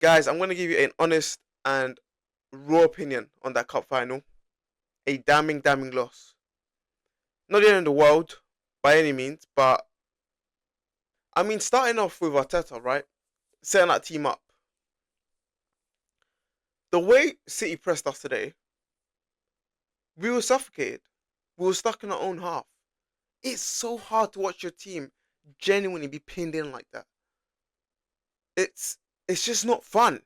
Guys, I'm going to give you an honest and raw opinion on that cup final. A damning, damning loss. Not the end of the world by any means, but I mean, starting off with Arteta, right? Setting that team up. The way City pressed us today, we were suffocated. We were stuck in our own half. It's so hard to watch your team genuinely be pinned in like that. It's it's just not fun.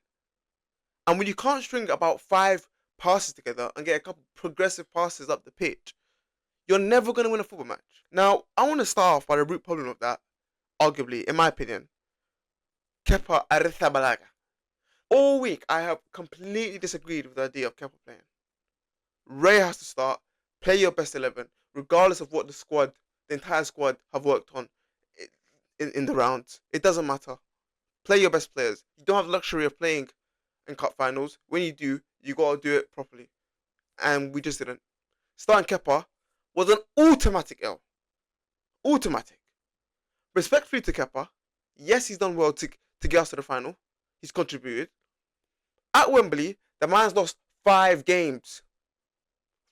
And when you can't string about five passes together and get a couple progressive passes up the pitch, you're never going to win a football match. Now, I want to start off by the root problem of that, arguably, in my opinion, Kepa Arrizabalaga. All week, I have completely disagreed with the idea of Kepa playing. Ray has to start, play your best 11, regardless of what the entire squad, have worked on in the rounds. It doesn't matter. Play your best players. You don't have the luxury of playing in cup finals. When you do, you got to do it properly. And we just didn't. Starting Kepa was an automatic L. Automatic. Respectfully to Kepa, yes, he's done well to get us to the final. He's contributed. At Wembley, the man's lost 5 games.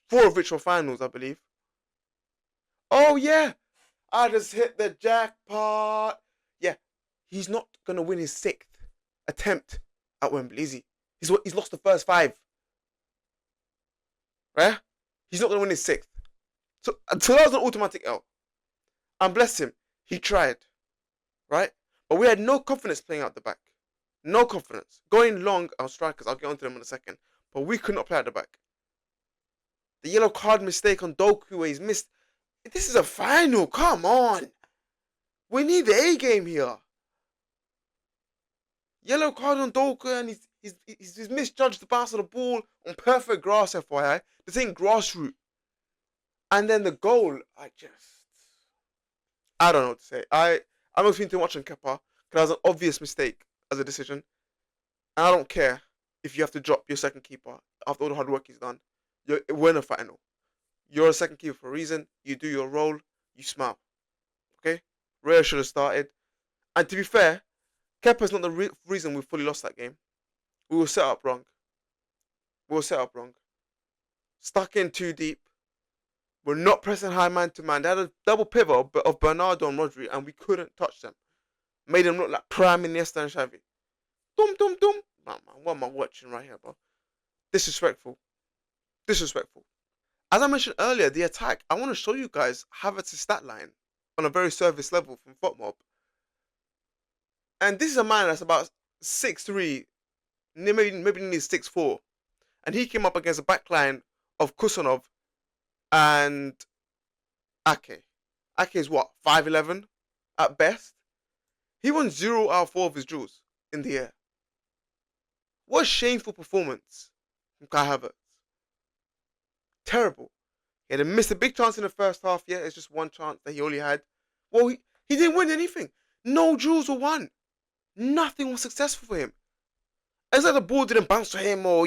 4 of which were finals, I believe. Oh, yeah. I just hit the jackpot. Yeah. He's not going to win his 6th attempt at Wembley, is he? He's lost the first 5. Right? He's not going to win his 6th. So that was an automatic L. And bless him, he tried. Right? But we had no confidence playing out the back. No confidence. Going long on strikers, I'll get onto them in a second. But we could not play at the back. The yellow card mistake on Doku where he's missed. This is a final. Come on. We need the A game here. Yellow card on Doku and he's misjudged the pass of the ball on perfect grass, FYI. This ain't grassroots. And then the goal, I don't know what to say. I'm not too much on Kepa because that was an obvious mistake as a decision. And I don't care if you have to drop your second keeper after all the hard work he's done. We're in a final. You're a second keeper for a reason. You do your role. You smile. Okay? Raya should have started. And to be fair, Kepa's not the reason we fully lost that game. We were set up wrong. Stuck in too deep. We're not pressing high man to man. They had a double pivot of Bernardo and Rodri, and we couldn't touch them. Made them look like prime Iniesta and Xavi. Dum dum dum. Man, what am I watching right here, bro? Disrespectful. As I mentioned earlier, the attack. I want to show you guys Havertz's stat line on a very service level from FotMob. And this is a man that's about 6'3", maybe nearly 6'4", and he came up against a backline of Kusanov and Ake. Ake is what, 5'11" at best? He won 0 out of 4 of his duels in the air. What a shameful performance from Kai Havertz. Terrible. He had missed a big chance in the first half. Yeah, it's just one chance that he only had. Well, he didn't win anything. No duels were won. Nothing was successful for him. It's like the ball didn't bounce to him or,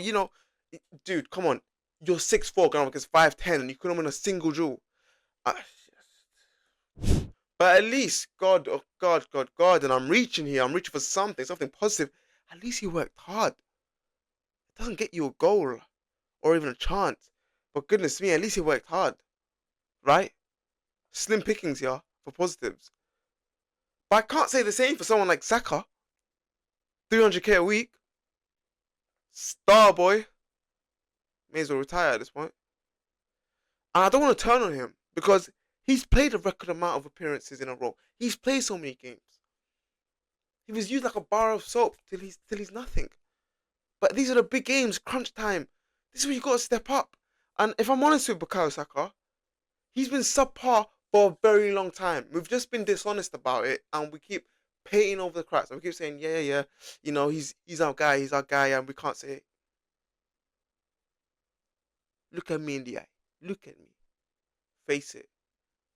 dude, come on. You're 6'4" going up against 5'10" and you couldn't win a single duel. But at least, God, and I'm reaching here. I'm reaching for something positive. At least he worked hard. It doesn't get you a goal or even a chance. But goodness me, at least he worked hard. Right? Slim pickings here for positives. But I can't say the same for someone like Saka. 300k a week. Star boy. May as well retire at this point. And I don't want to turn on him because he's played a record amount of appearances in a row. He's played so many games. He was used like a bar of soap till he's nothing. But these are the big games, crunch time. This is where you got to step up. And if I'm honest with Bukayo Saka, he's been subpar for a very long time. We've just been dishonest about it, and we keep painting over the cracks. And we keep saying, yeah, he's our guy, and we can't say it. Look at me in the eye. Look at me. Face it.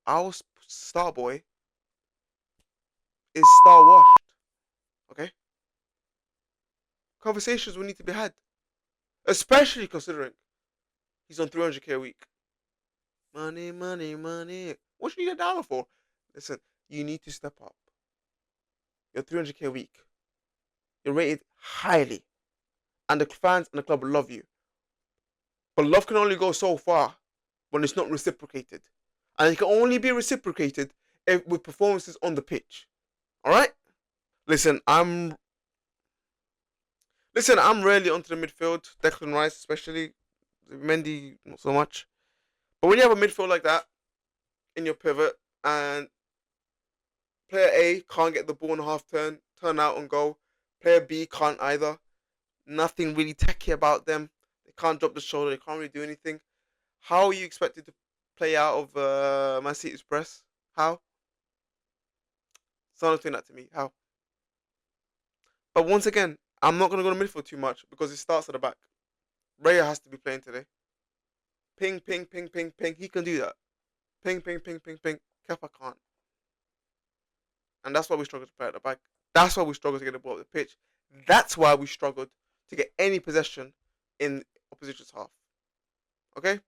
Our star boy is star washed. Okay? Conversations will need to be had. Especially considering he's on 300k a week. Money. What should you get down for? Listen, you need to step up. You're 300k a week. You're rated highly, and the fans and the club love you. But love can only go so far when it's not reciprocated, and it can only be reciprocated with performances on the pitch. All right. Listen, I'm rarely onto the midfield. Declan Rice, especially. Mendy, not so much. But when you have a midfield like that in your pivot, and player A can't get the ball in half turn out and go. Player B can't either. Nothing really techy about them. They can't drop the shoulder. They can't really do anything. How are you expected to play out of Man City's press? How? Someone explain that to me. How? But once again, I'm not going to go to midfield too much because it starts at the back. Raya has to be playing today. Ping, ping, ping, ping, ping. He can do that. Ping, ping, ping, ping, ping. Kepa can't. And that's why we struggle to play at the back. That's why we struggle to get the ball up the pitch. That's why we struggled to get any possession in opposition's half. Okay?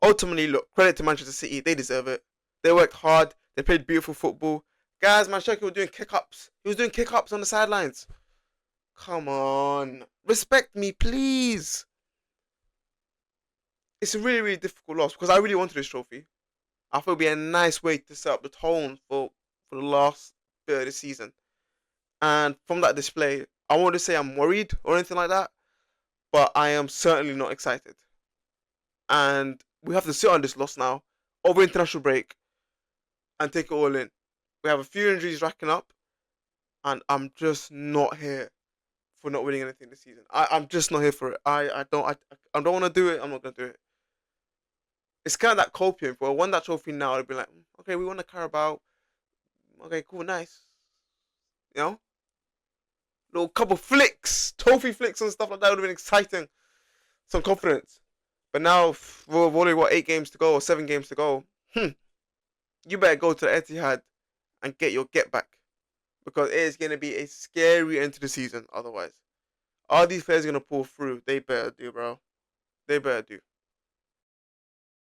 Ultimately, look, credit to Manchester City. They deserve it. They worked hard. They played beautiful football. Guys, Manchester was doing kick-ups. He was doing kick-ups on the sidelines. Come on. Respect me, please. It's a really, really difficult loss because I really wanted this trophy. I thought it would be a nice way to set up the tone for the last bit of the season. And from that display, I won't say I'm worried or anything like that, but I am certainly not excited. And we have to sit on this loss now over international break and take it all in. We have a few injuries racking up, and I'm just not here for not winning anything this season. I'm just not here for it. I don't want to do it. I'm not gonna do it. It's kind of that copium. If I won that trophy now, I'd be like, okay, we won the Carabao. Okay, cool, nice. You know, little couple flicks, trophy flicks and stuff like that would have been exciting. Some confidence. But now we've only got 8 games to go or 7 games to go. You better go to the Etihad and get your get back because it is going to be a scary end to the season. Otherwise, are these players going to pull through? They better do, bro. They better do.